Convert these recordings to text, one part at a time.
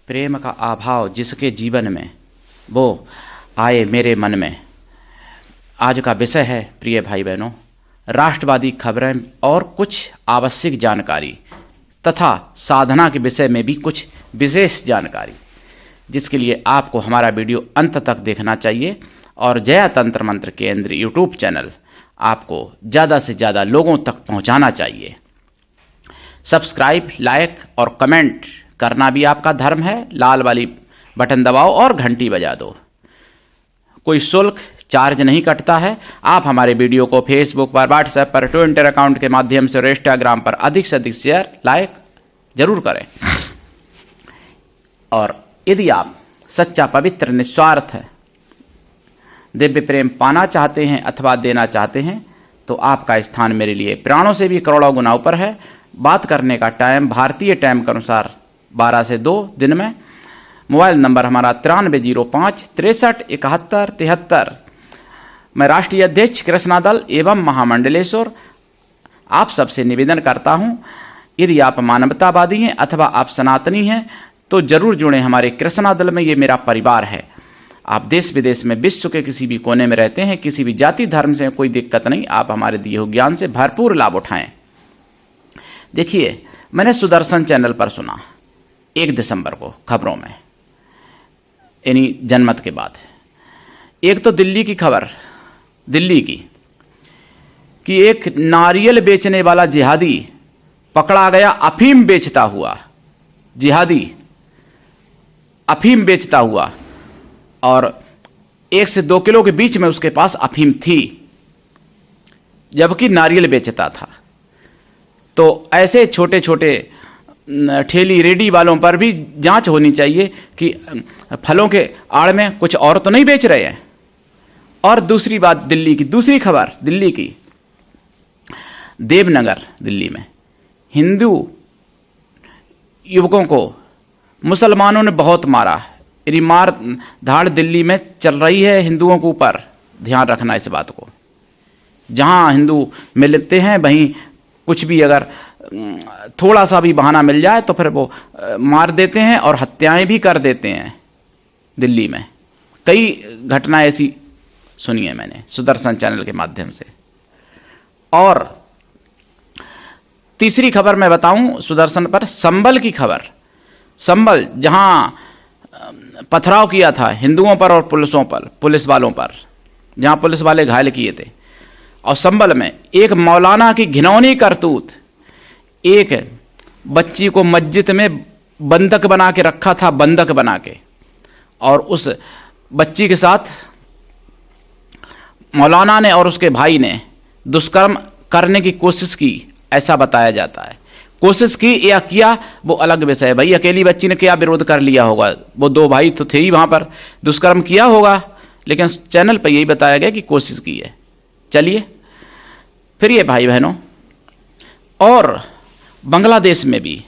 प्रेम का अभाव जिसके जीवन में, वो आए मेरे मन में। आज का विषय है प्रिय भाई बहनों, राष्ट्रवादी खबरें और कुछ आवश्यक जानकारी तथा साधना के विषय में भी कुछ विशेष जानकारी, जिसके लिए आपको हमारा वीडियो अंत तक देखना चाहिए और जया तंत्र मंत्र केंद्र यूट्यूब चैनल आपको ज़्यादा से ज़्यादा लोगों तक पहुंचाना चाहिए। सब्सक्राइब, लाइक और कमेंट करना भी आपका धर्म है। लाल वाली बटन दबाओ और घंटी बजा दो। कोई शुल्क चार्ज नहीं कटता है। आप हमारे वीडियो को फेसबुक पर, व्हाट्सएप पर, ट्विटर अकाउंट के माध्यम से और इंस्टाग्राम पर अधिक से अधिक शेयर, लाइक जरूर करें। और यदि आप सच्चा, पवित्र, निस्वार्थ दिव्य प्रेम पाना चाहते हैं अथवा देना चाहते हैं तो आपका स्थान मेरे लिए प्राणों से भी करोड़ों गुना ऊपर है। बात करने का टाइम भारतीय टाइम के अनुसार 12 से 2 दिन में। मोबाइल नंबर हमारा 9305 63 71 73। मैं राष्ट्रीय अध्यक्ष कृष्णा दल एवं महामंडलेश्वर आप सबसे निवेदन करता हूं, यदि आप मानवतावादी हैं अथवा आप सनातनी हैं तो जरूर जुड़ें हमारे कृष्णा दल में। ये मेरा परिवार है। आप देश विदेश में, विश्व के किसी भी कोने में रहते हैं, किसी भी जाति धर्म से कोई दिक्कत नहीं, आप हमारे दिए हुए ज्ञान से भरपूर लाभ उठाएं। देखिए, मैंने सुदर्शन चैनल पर सुना 1 दिसंबर को खबरों में, यानी जनमत के बाद, एक तो दिल्ली की खबर, दिल्ली की, कि एक नारियल बेचने वाला जिहादी पकड़ा गया, अफीम बेचता हुआ जिहादी, अफीम बेचता हुआ, और 1 से 2 किलो के बीच में उसके पास अफीम थी, जबकि नारियल बेचता था। तो ऐसे छोटे छोटे ठेली रेडी वालों पर भी जांच होनी चाहिए कि फलों के आड़ में कुछ और तो नहीं बेच रहे हैं। और दूसरी बात, दिल्ली की दूसरी खबर, दिल्ली की देवनगर दिल्ली में हिंदू युवकों को मुसलमानों ने बहुत मारा। यानी मार धाड़ दिल्ली में चल रही है हिंदुओं के ऊपर। ध्यान रखना इस बात को। जहां हिंदू मिलते हैं वहीं कुछ भी अगर थोड़ा सा भी बहाना मिल जाए तो फिर वो मार देते हैं और हत्याएं भी कर देते हैं। दिल्ली में कई घटनाएं ऐसी सुनी है मैंने सुदर्शन चैनल के माध्यम से। और तीसरी खबर मैं बताऊं सुदर्शन पर, संभल की खबर। संभल, जहां पथराव किया था हिंदुओं पर और पुलिस वालों पर, जहां पुलिस वाले घायल किए थे। और संभल में एक मौलाना की घिनौनी करतूत, एक बच्ची को मस्जिद में बंधक बना के रखा था, बंधक बना के, और उस बच्ची के साथ मौलाना ने और उसके भाई ने दुष्कर्म करने की कोशिश की, ऐसा बताया जाता है। कोशिश की या किया वो अलग विषय है। भाई अकेली बच्ची ने क्या विरोध कर लिया होगा, वो 2 भाई तो थे ही वहां पर, दुष्कर्म किया होगा, लेकिन चैनल पर यही बताया गया कि कोशिश की है। चलिए फिर ये भाई बहनों, और बांग्लादेश में भी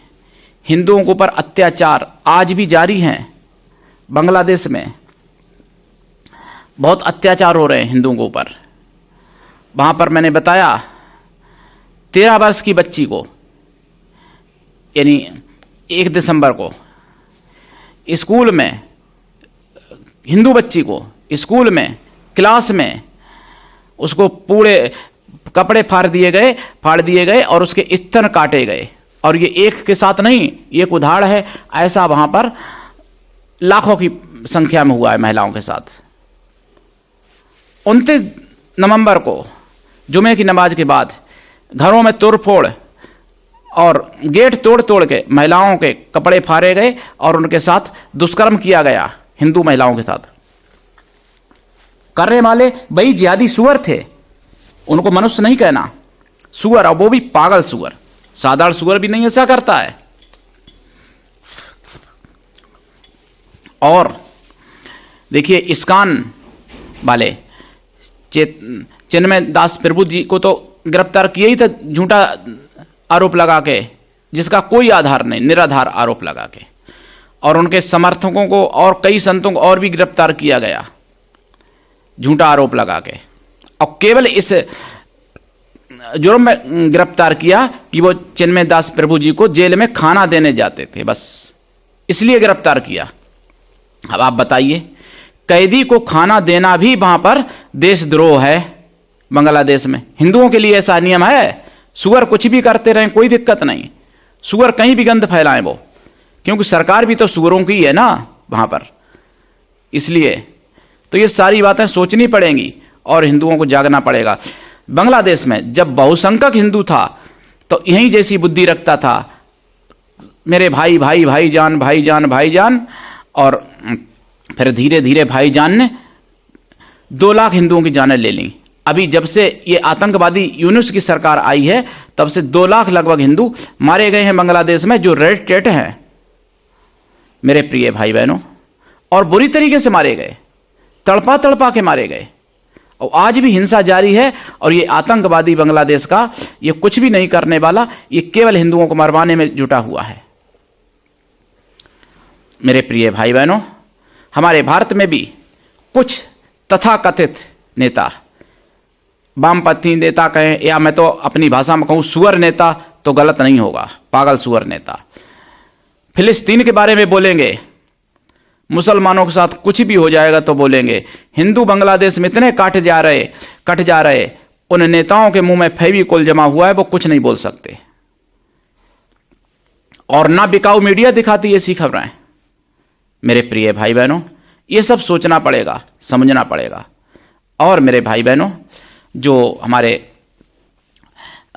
हिंदुओं के ऊपर अत्याचार आज भी जारी हैं। बांग्लादेश में बहुत अत्याचार हो रहे हैं हिंदुओं के ऊपर। वहां पर मैंने बताया 13 वर्ष की बच्ची को, यानी 1 दिसंबर को स्कूल में, हिंदू बच्ची को स्कूल में क्लास में उसको पूरे कपड़े फाड़ दिए गए और उसके स्तन काटे गए। और ये एक के साथ नहीं, ये एक उदाहरण है। ऐसा वहां पर लाखों की संख्या में हुआ है महिलाओं के साथ। 29 नवंबर को जुमे की नमाज के बाद घरों में तोड़फोड़ और गेट तोड़ के महिलाओं के कपड़े फाड़े गए और उनके साथ दुष्कर्म किया गया, हिंदू महिलाओं के साथ। करने वाले वही जिहादी सुअर थे, उनको मनुष्य नहीं कहना, सुअर, और वो भी पागल सुअर। साधारण सुअर भी नहीं ऐसा करता है। और देखिए, इस्कॉन वाले चिन्मय दास प्रभु जी को तो गिरफ्तार किया ही था, झूठा आरोप लगा के, जिसका कोई आधार नहीं, निराधार आरोप लगा के। और उनके समर्थकों को और कई संतों को और भी गिरफ्तार किया गया झूठा आरोप लगा के। और केवल इस जुर्म में गिरफ्तार किया कि वो चिन्मय दास प्रभु जी को जेल में खाना देने जाते थे, बस इसलिए गिरफ्तार किया। अब आप बताइए, कैदी को खाना देना भी वहां पर देशद्रोह है बांग्लादेश में। हिंदुओं के लिए ऐसा नियम है? सुअर कुछ भी करते रहें, कोई दिक्कत नहीं, सुअर कहीं भी गंद फैलाएं वो, क्योंकि सरकार भी तो सुअरों की है ना वहां पर। इसलिए तो ये सारी बातें सोचनी पड़ेंगी और हिंदुओं को जागना पड़ेगा। बांग्लादेश में जब बहुसंख्यक हिंदू था तो यही जैसी बुद्धि रखता था, मेरे भाई भाई भाईजान भाईजान भाईजान, और फिर धीरे धीरे भाईजान ने 2 लाख हिंदुओं की जानें ले ली। अभी जब से ये आतंकवादी यूनुस की सरकार आई है तब से 2 लाख लगभग हिंदू मारे गए हैं बांग्लादेश में, जो रेड स्टेट हैं मेरे प्रिय भाई बहनों, और बुरी तरीके से मारे गए, तड़पा तड़पा के मारे गए। और आज भी हिंसा जारी है। और ये आतंकवादी बांग्लादेश का ये कुछ भी नहीं करने वाला, ये केवल हिंदुओं को मरवाने में जुटा हुआ है। मेरे प्रिय भाई बहनों, हमारे भारत में भी कुछ तथाकथित नेता, वामपंथी नेता कहें या मैं तो अपनी भाषा में कहूं सुअर नेता तो गलत नहीं होगा, पागल सुअर नेता, फिलिस्तीन के बारे में बोलेंगे, मुसलमानों के साथ कुछ भी हो जाएगा तो बोलेंगे। हिंदू बांग्लादेश में इतने कट जा रहे, उन नेताओं के मुंह में फेविकोल जमा हुआ है, वो कुछ नहीं बोल सकते। और ना बिकाऊ मीडिया दिखाती ऐसी खबरें। मेरे प्रिय भाई बहनों, ये सब सोचना पड़ेगा, समझना पड़ेगा। और मेरे भाई बहनों, जो हमारे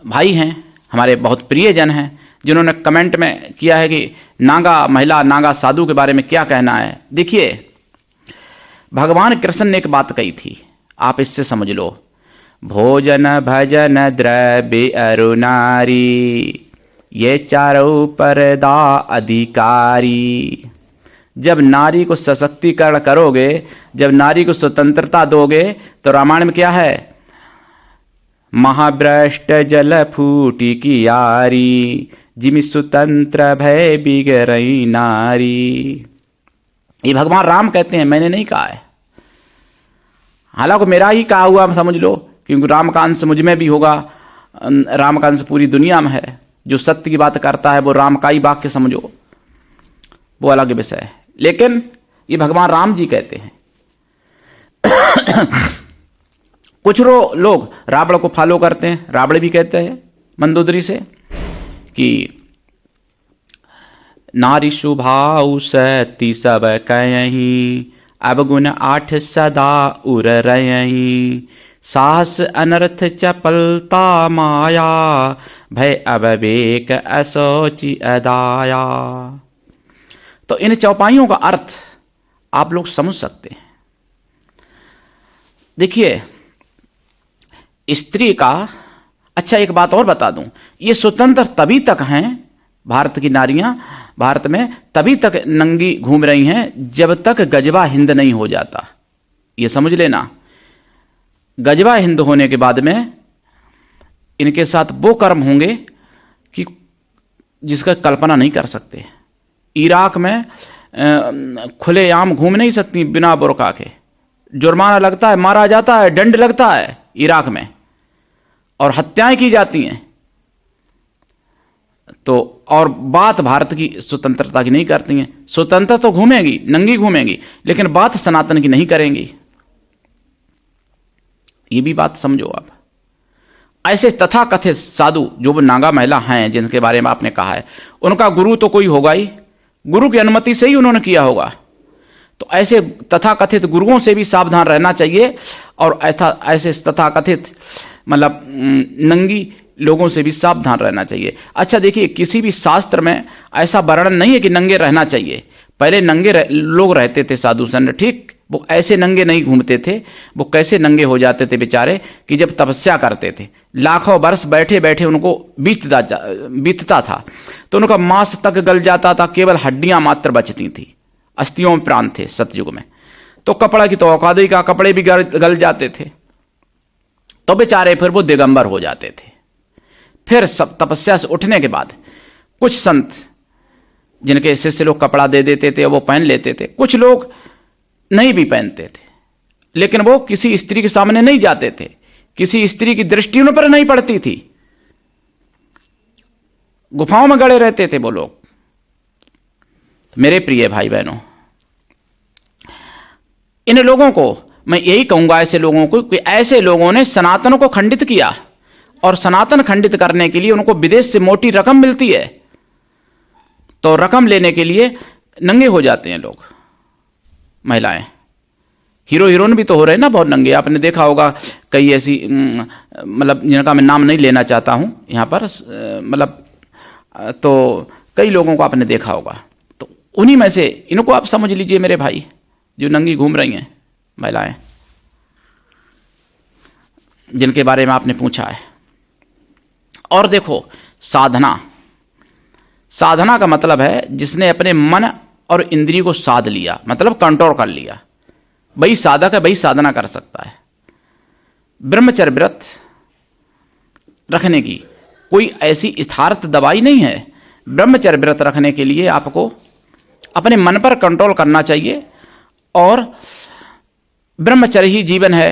भाई हैं, हमारे बहुत प्रियजन हैं, जिन्होंने कमेंट में किया है कि नागा महिला, नागा साधु के बारे में क्या कहना है। देखिए, भगवान कृष्ण ने एक बात कही थी, आप इससे समझ लो, भोजन भजन द्रव्य अरु नारी, ये चारों परदा अधिकारी। जब नारी को सशक्तिकरण करोगे, जब नारी को स्वतंत्रता दोगे, तो रामायण में क्या है, महाभ्रष्ट जल फूटी की यारी, जिमि स्वतंत्र भय बिगड़ई नारी। ये भगवान राम कहते हैं, मैंने नहीं कहा है। हालांकि मेरा ही कहा हुआ समझ लो, क्योंकि राम का अंश मुझ में भी होगा, राम का अंश पूरी दुनिया में है। जो सत्य की बात करता है वो राम का ही वाक्य समझो, वो अलग विषय है। लेकिन ये भगवान राम जी कहते हैं। कुछ लोग रावण को फॉलो करते हैं, रावण भी कहते हैं मंदोदरी से कि नारी शुभाऊ सती सब कयहीं, अवगुण 8 सदा उर रयहीं, साहस अनर्थ चपलता माया, भय अविवेक असोचि अदाया। तो इन चौपाइयों का अर्थ आप लोग समझ सकते हैं। देखिए, स्त्री का, अच्छा एक बात और बता दूं, ये स्वतंत्र तभी तक हैं, भारत की नारियां भारत में तभी तक नंगी घूम रही हैं जब तक गजवा हिंद नहीं हो जाता। ये समझ लेना, गजवा हिंद होने के बाद में इनके साथ वो कर्म होंगे कि जिसका कल्पना नहीं कर सकते। इराक में खुलेआम घूम नहीं सकती बिना बुर्का के, जुर्माना लगता है, मारा जाता है, दंड लगता है इराक में, और हत्याएं की जाती हैं। तो और बात भारत की स्वतंत्रता की नहीं करती हैं। स्वतंत्र तो घूमेंगी, नंगी घूमेंगी, लेकिन बात सनातन की नहीं करेंगी। ये भी बात समझो आप। ऐसे तथाकथित साधु जो वो नागा महिला हैं जिनके बारे में आपने कहा है, उनका गुरु तो कोई होगा ही, गुरु की अनुमति से ही उन्होंने किया होगा। तो ऐसे तथाकथित गुरुओं से भी सावधान रहना चाहिए, और ऐसे तथाकथित मतलब नंगी लोगों से भी सावधान रहना चाहिए। अच्छा देखिए, किसी भी शास्त्र में ऐसा वर्णन नहीं है कि नंगे रहना चाहिए। पहले नंगे लोग रहते थे साधु संत, ठीक, वो ऐसे नंगे नहीं घूमते थे। वो कैसे नंगे हो जाते थे बेचारे कि जब तपस्या करते थे, लाखों वर्ष बैठे बैठे उनको बीतता था, तो उनका मांस तक गल जाता था, केवल हड्डियां मात्र बचती थी, अस्थियों में प्राण थे सतयुग में। तो कपड़ा की तो औकात ही का, कपड़े भी गल जाते थे, तो बेचारे फिर वो दिगंबर हो जाते थे। फिर सब तपस्या से उठने के बाद कुछ संत जिनके शिष्य लोग कपड़ा दे देते थे वो पहन लेते थे, कुछ लोग नहीं भी पहनते थे, लेकिन वो किसी स्त्री के सामने नहीं जाते थे, किसी स्त्री की दृष्टि उन पर नहीं पड़ती थी, गुफाओं में गड़े रहते थे वो लोग। तो मेरे प्रिय भाई बहनों, इन लोगों को मैं यही कहूंगा, ऐसे लोगों को, कि ऐसे लोगों ने सनातन को खंडित किया, और सनातन खंडित करने के लिए उनको विदेश से मोटी रकम मिलती है, तो रकम लेने के लिए नंगे हो जाते हैं लोग, महिलाएं। हीरो हीरोइन भी तो हो रहे हैं ना बहुत नंगे। आपने देखा होगा कई ऐसी, मतलब जिनका मैं नाम नहीं लेना चाहता हूं यहां पर, मतलब तो कई लोगों को आपने देखा होगा। तो उन्हीं में से इनको आप समझ लीजिए मेरे भाई, जो नंगी घूम रही हैं महिलाएं, जिनके बारे में आपने पूछा है। और देखो, साधना, साधना का मतलब है जिसने अपने मन और इंद्रिय को साध लिया, मतलब कंट्रोल कर लिया, वही साधक है, वही साधना कर सकता है। ब्रह्मचर्य व्रत रखने की कोई ऐसी यथार्थ दवाई नहीं है। ब्रह्मचर्य व्रत रखने के लिए आपको अपने मन पर कंट्रोल करना चाहिए, और ब्रह्मचर्य ही जीवन है।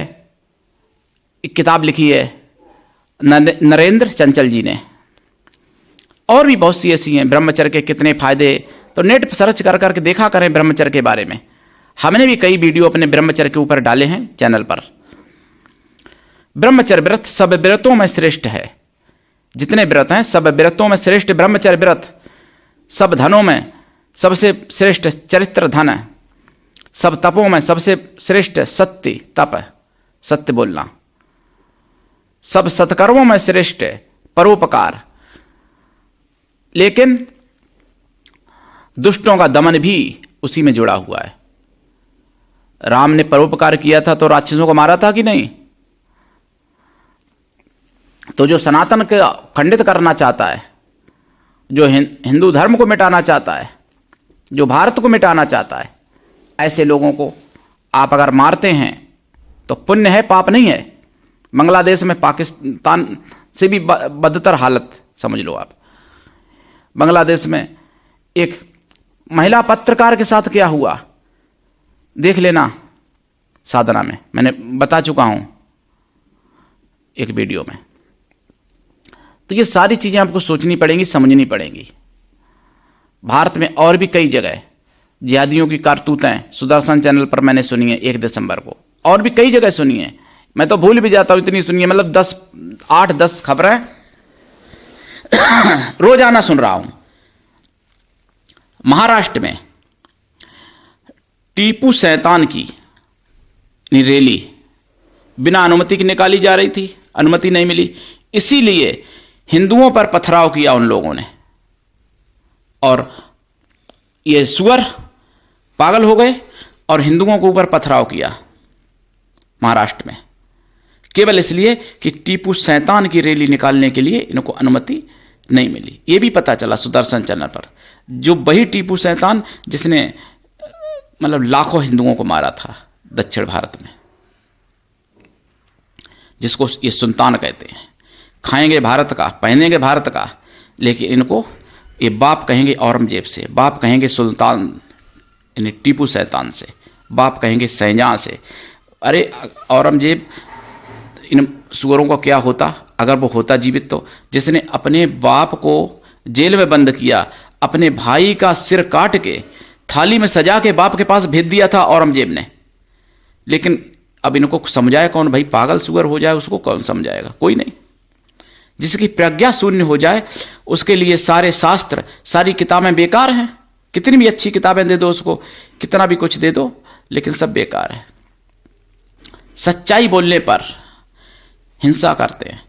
एक किताब लिखी है नरेंद्र चंचल जी ने, और भी बहुत सी ऐसी हैं, ब्रह्मचर्य के कितने फायदे। तो नेट पर सर्च कर करके देखा करें ब्रह्मचर्य के बारे में। हमने भी कई वीडियो अपने ब्रह्मचर्य के ऊपर डाले हैं चैनल पर। ब्रह्मचर्य व्रत सब व्रतों में श्रेष्ठ है। जितने व्रत हैं सब व्रतों में श्रेष्ठ ब्रह्मचर्य व्रत। सब धनों में सबसे श्रेष्ठ चरित्र धन है। सब तपों में सबसे श्रेष्ठ सत्य तप है, सत्य बोलना। सब सत्कर्मों में श्रेष्ठ परोपकार। लेकिन दुष्टों का दमन भी उसी में जुड़ा हुआ है। राम ने परोपकार किया था तो राक्षसों को मारा था कि नहीं? तो जो सनातन को खंडित करना चाहता है, जो हिंदू धर्म को मिटाना चाहता है, जो भारत को मिटाना चाहता है, ऐसे लोगों को आप अगर मारते हैं तो पुण्य है, पाप नहीं है। बांग्लादेश में पाकिस्तान से भी बदतर हालत समझ लो आप। बांग्लादेश में एक महिला पत्रकार के साथ क्या हुआ देख लेना, साधना में मैंने बता चुका हूं एक वीडियो में। तो ये सारी चीजें आपको सोचनी पड़ेंगी, समझनी पड़ेंगी। भारत में और भी कई जगह जिहादियों की कारतूतें सुदर्शन चैनल पर मैंने सुनी है 1 दिसंबर को, और भी कई जगह सुनी है। मैं तो भूल भी जाता हूं, इतनी सुनी है, मतलब 8-10 खबरें रोजाना सुन रहा हूं। महाराष्ट्र में टीपू सैतान की रैली बिना अनुमति की निकाली जा रही थी, अनुमति नहीं मिली, इसीलिए हिंदुओं पर पथराव किया उन लोगों ने। और ये सुअर पागल हो गए और हिंदुओं के ऊपर पथराव किया महाराष्ट्र में, केवल इसलिए कि टीपू सैतान की रैली निकालने के लिए इनको अनुमति नहीं मिली। ये भी पता चला सुदर्शन चैनल पर, जो वही टीपू सैतान जिसने मतलब लाखों हिंदुओं को मारा था दक्षिण भारत में, जिसको ये सुल्तान कहते हैं। खाएंगे भारत का, पहनेंगे भारत का, लेकिन इनको ये बाप कहेंगे औरंगजेब से, बाप कहेंगे सुल्तान यानी टीपू सैतान से, बाप कहेंगे शाहजहां से। अरे औरंगजेब इन सुअरों का क्या होता अगर वो होता जीवित, तो जिसने अपने बाप को जेल में बंद किया, अपने भाई का सिर काट के थाली में सजा के बाप के पास भेज दिया था औरंगजेब ने। लेकिन अब इनको समझाए कौन? भाई पागल सुअर हो जाए उसको कौन समझाएगा? कोई नहीं। जिसकी प्रज्ञा शून्य हो जाए उसके लिए सारे शास्त्र, सारी किताबें बेकार हैं। कितनी भी अच्छी किताबें दे दो उसको, कितना भी कुछ दे दो, लेकिन सब बेकार है। सच्चाई बोलने पर हिंसा करते हैं,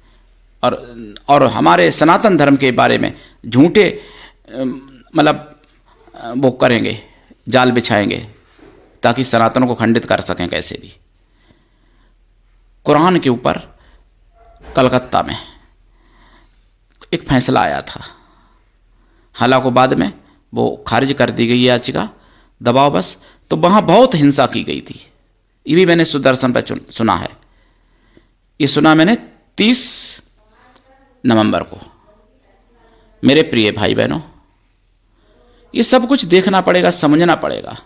और हमारे सनातन धर्म के बारे में झूठे मतलब वो करेंगे, जाल बिछाएंगे ताकि सनातनों को खंडित कर सकें कैसे भी। कुरान के ऊपर कलकत्ता में एक फैसला आया था, हालांकि बाद में वो खारिज कर दी गई याचिका, दबाव बस। तो वहां बहुत हिंसा की गई थी। ये भी मैंने सुदर्शन पर सुना है। ये सुना मैंने 30 नवंबर को। मेरे प्रिय भाई बहनों, ये सब कुछ देखना पड़ेगा, समझना पड़ेगा।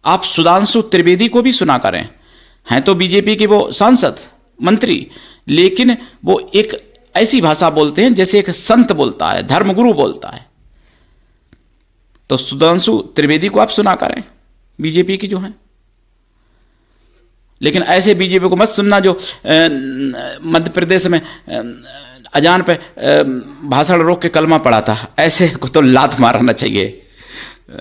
आप सुधांशु त्रिवेदी को भी सुना करें, हैं तो बीजेपी के वो सांसद मंत्री, लेकिन वो एक ऐसी भाषा बोलते हैं जैसे एक संत बोलता है, धर्मगुरु बोलता है। तो सुधांशु त्रिवेदी को आप सुना करें, बीजेपी की जो है। लेकिन ऐसे बीजेपी को मत सुनना जो मध्य प्रदेश में अजान पे भाषण रोक के कलमा पड़ा था, ऐसे को तो लात मारना चाहिए,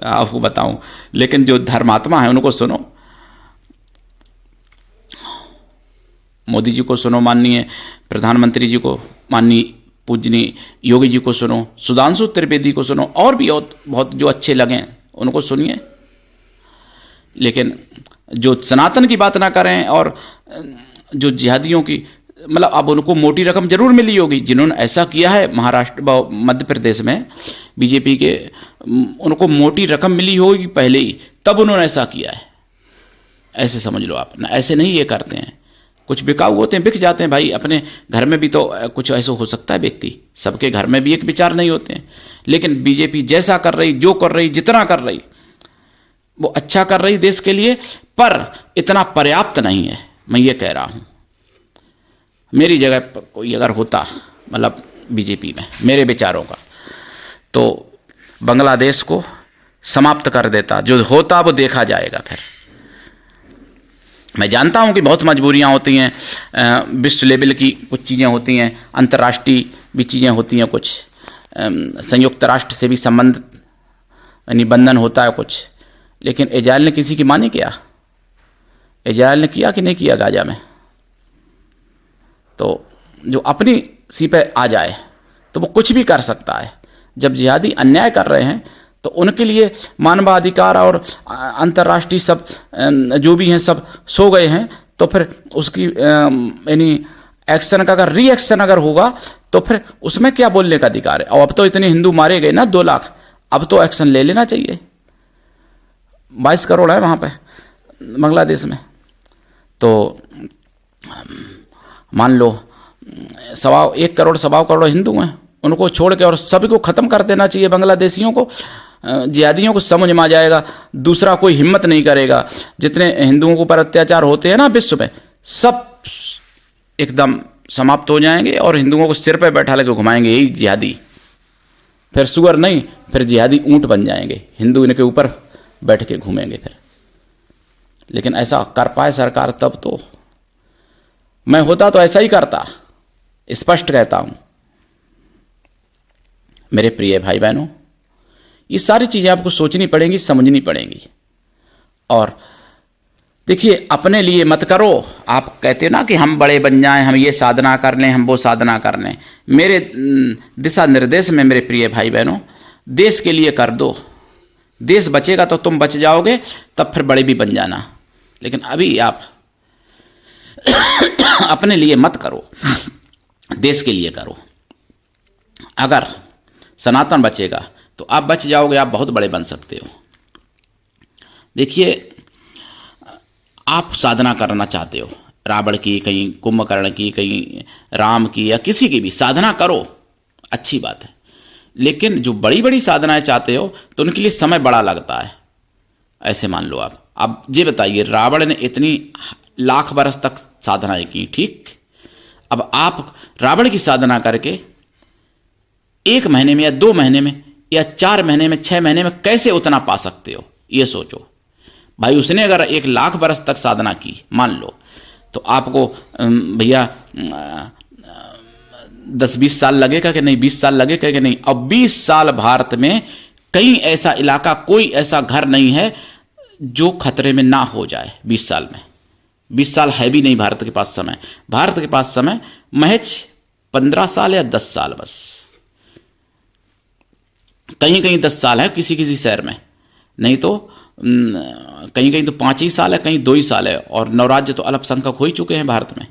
आपको बताऊं। लेकिन जो धर्मात्मा है उनको सुनो, मोदी जी को सुनो, माननीय प्रधानमंत्री जी को, माननीय पूजनीय योगी जी को सुनो, सुधांशु त्रिवेदी को सुनो, और भी बहुत जो अच्छे लगें उनको सुनिए। लेकिन जो सनातन की बात ना करें और जो जिहादियों की, मतलब अब उनको मोटी रकम जरूर मिली होगी जिन्होंने ऐसा किया है महाराष्ट्र मध्य प्रदेश में बीजेपी के, उनको मोटी रकम मिली होगी पहले ही, तब उन्होंने ऐसा किया है, ऐसे समझ लो आप ना। ऐसे नहीं ये करते हैं, कुछ बिकाऊ होते हैं, बिक जाते हैं भाई। अपने घर में भी तो कुछ ऐसा हो सकता है व्यक्ति, सबके घर में भी एक विचार नहीं होते हैं। लेकिन बीजेपी जैसा कर रही, जो कर रही, जितना कर रही, वो अच्छा कर रही देश के लिए, पर इतना पर्याप्त नहीं है, मैं ये कह रहा हूं। मेरी जगह कोई अगर होता, मतलब बीजेपी में, मेरे विचारों का, तो बांग्लादेश को समाप्त कर देता। जो होता वो देखा जाएगा। फिर मैं जानता हूं कि बहुत मजबूरियां होती हैं, विश्व लेवल की कुछ चीज़ें होती हैं, अंतर्राष्ट्रीय भी चीज़ें होती हैं, कुछ संयुक्त राष्ट्र से भी संबंध यानी बंधन होता है कुछ। लेकिन इजराइल ने किसी की मानी क्या? इजराइल ने किया कि नहीं किया गाजा में? तो जो अपनी सी पे आ जाए तो वो कुछ भी कर सकता है। जब जिहादी अन्याय कर रहे हैं तो उनके लिए मानवाधिकार और अंतर्राष्ट्रीय सब जो भी हैं सब सो गए हैं, तो फिर उसकी यानी एक्शन का अगर रिएक्शन अगर होगा तो फिर उसमें क्या बोलने का अधिकार है? और अब तो इतने हिंदू मारे गए ना, 2 लाख, अब तो एक्शन ले लेना चाहिए। 22 करोड़ है वहाँ पे बांग्लादेश में, तो मान लो 1 करोड़ 1.25 करोड़ हिंदू हैं, उनको छोड़ के और सभी को ख़त्म कर देना चाहिए। बांग्लादेशियों को, जिहादियों को समझ में आ जाएगा, दूसरा कोई हिम्मत नहीं करेगा। जितने हिंदुओं के ऊपर अत्याचार होते हैं ना विश्व में, सब एकदम समाप्त हो जाएंगे और हिंदुओं को सिर पे बैठा लेके घुमाएंगे यही जिहादी। फिर सुअर नहीं, फिर जिहादी ऊंट बन जाएंगे, हिंदू इनके ऊपर बैठ के घूमेंगे फिर। लेकिन ऐसा कर पाए सरकार तब तो। मैं होता तो ऐसा ही करता, स्पष्ट कहता हूं। मेरे प्रिय भाई बहनों, ये सारी चीज़ें आपको सोचनी पड़ेंगी, समझनी पड़ेंगी। और देखिए, अपने लिए मत करो। आप कहते हो ना कि हम बड़े बन जाएं, हम ये साधना कर लें, हम वो साधना कर लें। मेरे दिशा निर्देश में मेरे प्रिय भाई बहनों, देश के लिए कर दो। देश बचेगा तो तुम बच जाओगे, तब फिर बड़े भी बन जाना। लेकिन अभी आप अपने लिए मत करो, देश के लिए करो। अगर सनातन बचेगा तो आप बच जाओगे, आप बहुत बड़े बन सकते हो। देखिए, आप साधना करना चाहते हो, रावण की, कहीं कुंभकर्ण की, कहीं राम की, या किसी की भी साधना करो, अच्छी बात है। लेकिन जो बड़ी बड़ी साधनाएं चाहते हो तो उनके लिए समय बड़ा लगता है। ऐसे मान लो आप ये बताइए, रावण ने इतनी लाख बरस तक साधनाएं की, ठीक। अब आप रावण की साधना करके 1 महीने में या 2 महीने में या 4 महीने में, 6 महीने में कैसे उतना पा सकते हो? ये सोचो भाई। उसने अगर 1 लाख बरस तक साधना की मान लो, तो आपको भैया 10-20 साल लगेगा कि नहीं? 20 साल लगेगा कि नहीं? अब 20 साल भारत में कहीं ऐसा इलाका, कोई ऐसा घर नहीं है जो खतरे में ना हो जाए 20 साल में। 20 साल है भी नहीं भारत के पास समय। भारत के पास समय महज 15 साल या 10 साल बस। कहीं कहीं 10 साल है किसी किसी शहर में, नहीं तो कहीं कहीं तो 5 ही साल है, कहीं 2 ही साल है। और नवराज्य तो अल्पसंख्यक हो ही चुके हैं भारत में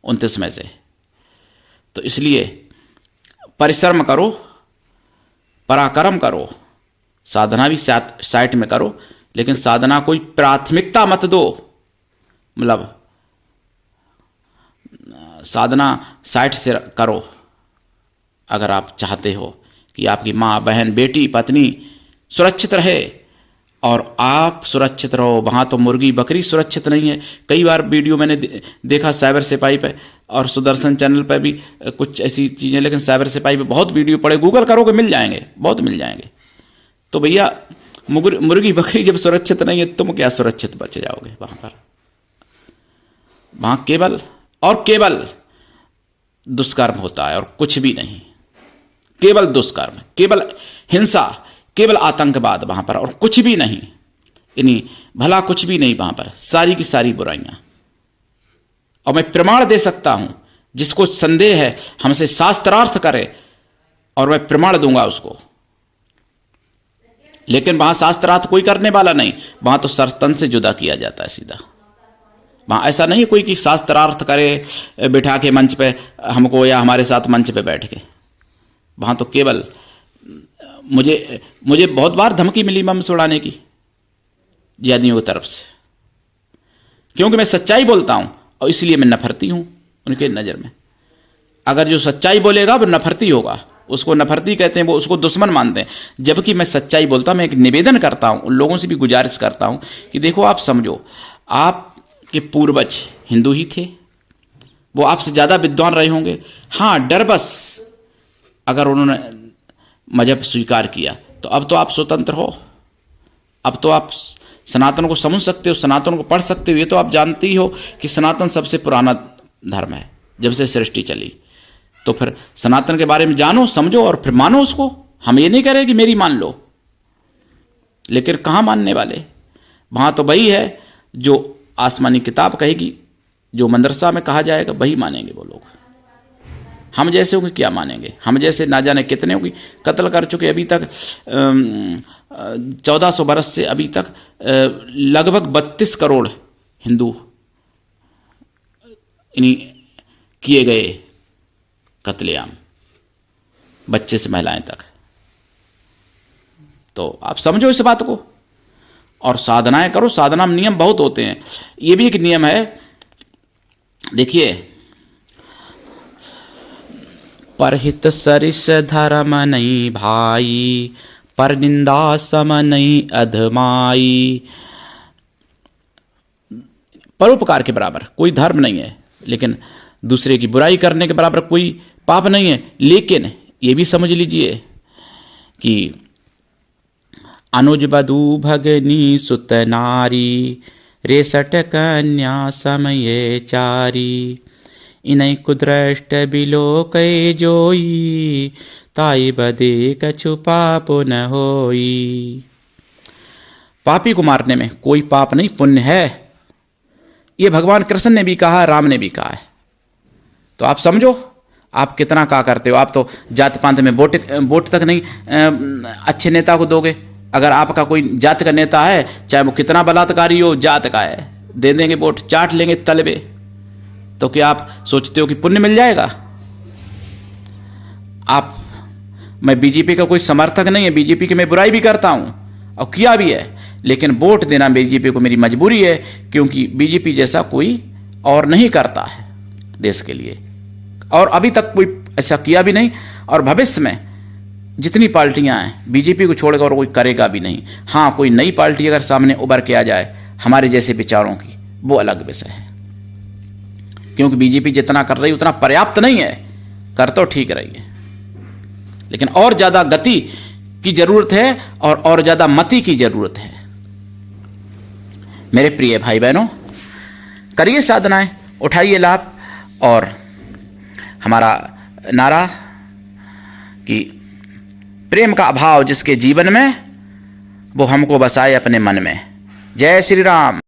29 में से। तो इसलिए परिश्रम करो, पराक्रम करो, साधना भी साइट में करो, लेकिन साधना कोई प्राथमिकता मत दो। मतलब साधना साइट से करो अगर आप चाहते हो कि आपकी माँ, बहन, बेटी, पत्नी सुरक्षित रहे और आप सुरक्षित रहो। वहाँ तो मुर्गी बकरी सुरक्षित नहीं है। कई बार वीडियो मैंने देखा साइबर सिपाही पे और सुदर्शन चैनल पे भी कुछ ऐसी चीज़ें, लेकिन साइबर सिपाही पे बहुत वीडियो पड़े, गूगल करोगे मिल जाएंगे, बहुत मिल जाएंगे। तो भैया मुर्गी बकरी जब सुरक्षित नहीं है, तुम क्या सुरक्षित बच जाओगे वहां पर? वहां केवल और केवल दुष्कर्म होता है और कुछ भी नहीं। केवल दुष्कर्म, केवल हिंसा, केवल आतंकवाद वहां पर, और कुछ भी नहीं। यानी भला कुछ भी नहीं वहां पर, सारी की सारी बुराइयां। और मैं प्रमाण दे सकता हूं, जिसको संदेह है हमसे शास्त्रार्थ करे और मैं प्रमाण दूंगा उसको। लेकिन वहां शास्त्रार्थ कोई करने वाला नहीं, वहां तो सरतन से जुदा किया जाता है सीधा। वहां ऐसा नहीं कोई कि शास्त्रार्थ करे बिठा के मंच पे हमको, या हमारे साथ मंच पे बैठ के। वहां तो केवल मुझे बहुत बार धमकी मिली बम उड़ाने की जिहादियों की तरफ से, क्योंकि मैं सच्चाई बोलता हूं और इसलिए मैं नफरती हूं उनके नज़र में। अगर जो सच्चाई बोलेगा वो नफरती होगा, उसको नफरती कहते हैं, वो उसको दुश्मन मानते हैं। जबकि मैं सच्चाई बोलता हूं, मैं एक निवेदन करता हूं, उन लोगों से भी गुजारिश करता हूं कि देखो आप समझो, आपके पूर्वज हिंदू ही थे, वो आपसे ज़्यादा विद्वान रहे होंगे। हाँ, डर बस अगर उन्होंने मजहब स्वीकार किया तो अब तो आप स्वतंत्र हो, अब तो आप सनातन को समझ सकते हो, सनातन को पढ़ सकते हो। ये तो आप जानते ही हो कि सनातन सबसे पुराना धर्म है जब से सृष्टि चली। तो फिर सनातन के बारे में जानो, समझो और फिर मानो उसको। हम ये नहीं कह रहे कि मेरी मान लो, लेकिन कहाँ मानने वाले? वहाँ तो वही है जो आसमानी किताब कहेगी, जो मदरसा में कहा जाएगा वही मानेंगे वो लोग। हम जैसे होंगे क्या मानेंगे? हम जैसे ना जाने कितने होंगे कत्ल कर चुके अभी तक, 1400 बरस से अभी तक लगभग 32 करोड़ हिंदू इन्हीं किए गए कत्लेआम, बच्चे से महिलाएं तक। तो आप समझो इस बात को और साधनाएं करो। साधना में नियम बहुत होते हैं, ये भी एक नियम है। देखिए, परहित सरिस धर्म नहीं भाई, पर निंदा सम नहीं अधमाई। परोपकार के बराबर कोई धर्म नहीं है, लेकिन दूसरे की बुराई करने के बराबर कोई पाप नहीं है। लेकिन ये भी समझ लीजिए कि अनुज बधू भगनी सुत नारी, रेसठ कन्या समय चारी। इनई कुदृष्ट बिलोक जोई, ताई बदे कछु पाप न होई। पापी को मारने में कोई पाप नहीं, पुण्य है। ये भगवान कृष्ण ने भी कहा, राम ने भी कहा है। तो आप समझो आप कितना क्या करते हो। आप तो जात पात में वोट तक नहीं अच्छे नेता को दोगे। अगर आपका कोई जात का नेता है, चाहे वो कितना बलात्कारी हो, जात का है, दे देंगे वोट, चाट लेंगे तलबे। तो क्या आप सोचते हो कि पुण्य मिल जाएगा? मैं बीजेपी का कोई समर्थक नहीं है, बीजेपी की मैं बुराई भी करता हूं और किया भी है, लेकिन वोट देना बीजेपी को मेरी मजबूरी है, क्योंकि बीजेपी जैसा कोई और नहीं करता है देश के लिए, और अभी तक कोई ऐसा किया भी नहीं, और भविष्य में जितनी पार्टियां हैं बीजेपी को छोड़कर और कोई करेगा भी नहीं। हाँ, कोई नई पार्टी अगर सामने उभर के आ जाए हमारे जैसे विचारों की, वो अलग विषय है, क्योंकि बीजेपी जितना कर रही उतना पर्याप्त नहीं है। कर तो ठीक रही है, लेकिन और ज्यादा गति की जरूरत है और ज्यादा मति की जरूरत है। मेरे प्रिय भाई बहनों, करिए साधनाएं, उठाइए लाभ, और हमारा नारा कि प्रेम का अभाव जिसके जीवन में, वो हमको बसाए अपने मन में। जय श्री राम।